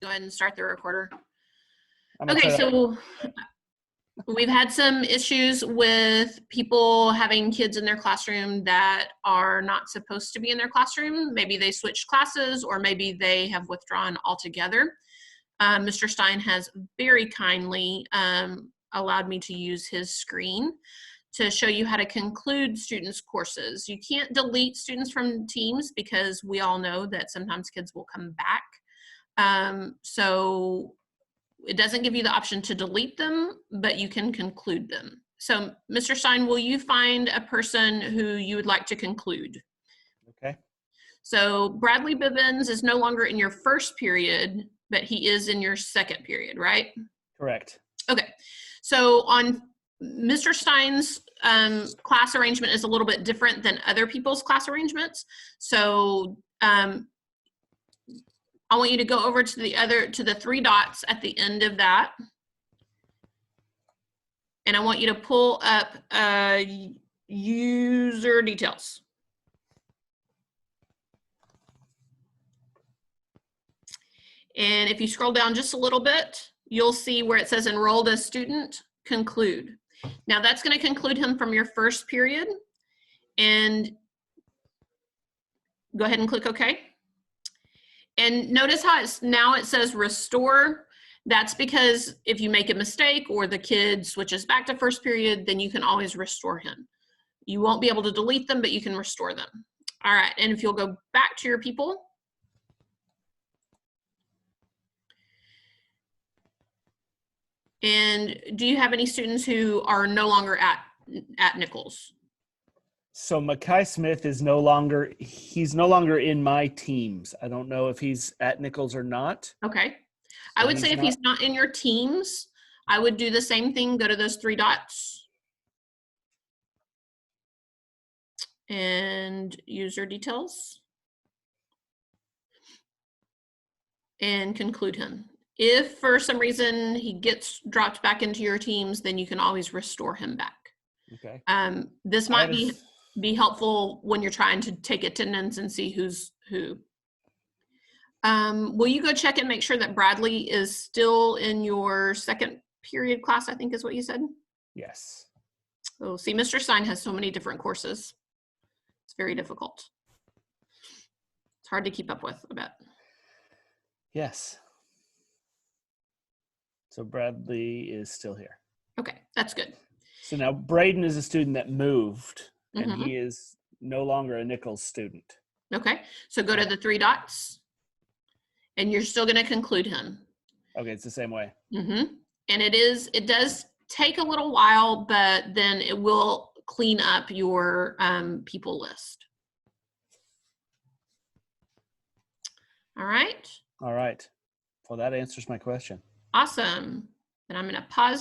Go ahead and start the recorder. I'm gonna Okay, try that. so we've had some issues with people having kids in their classroom that are not supposed to be in their classroom. Maybe they switched classes, or maybe they have withdrawn altogether. Mr. Stein has very kindly allowed me to use his screen to show you how to conclude students' courses. You can't delete students from teams because we all know that sometimes kids will come back. So it doesn't give you the option to delete them, but you can conclude them. So Mr. Stein, will you find a person who you would like to conclude? Okay. So Bradley Bivens is no longer in your first period, but he is in your second period, right? Correct. Okay. So on Mr. Stein's class arrangement is a little bit different than other people's class arrangements. So I want you to go over to the three dots at the end of that. And I want you to pull up user details. And if you scroll down just a little bit, you'll see where it says enrolled as student, conclude. Now that's going to conclude him from your first period. And go ahead and click OK. And notice how now it says restore. That's because if you make a mistake or the kid switches back to first period, then you can always restore him. You won't be able to delete them, but you can restore them. All right, and if you'll go back to your people. And do you have any students who are no longer at Nichols? So Mackay Smith is he's no longer in my teams. I don't know if he's at Nichols or not. Okay. I would say if he's not in your teams, I would do the same thing. Go to those three dots. And user details. And conclude him. If for some reason he gets dropped back into your teams, then you can always restore him back. Okay. This might be helpful when you're trying to take attendance and see who's who. Will you go check and make sure that Bradley is still in your second period class, I think is what you said? Yes. Oh, see, Mr. Stein has so many different courses. It's very difficult. It's hard to keep up with, I bet. Yes. So Bradley is still here. Okay, that's good. So now Braden is a student that moved, and he is no longer a Nichols student. Okay, so go to the three dots, and you're still going to conclude him. Okay, it's the same way. And it does take a little while, but then it will clean up your people list. All right. All right. Well, that answers my question. Awesome. Then I'm going to pause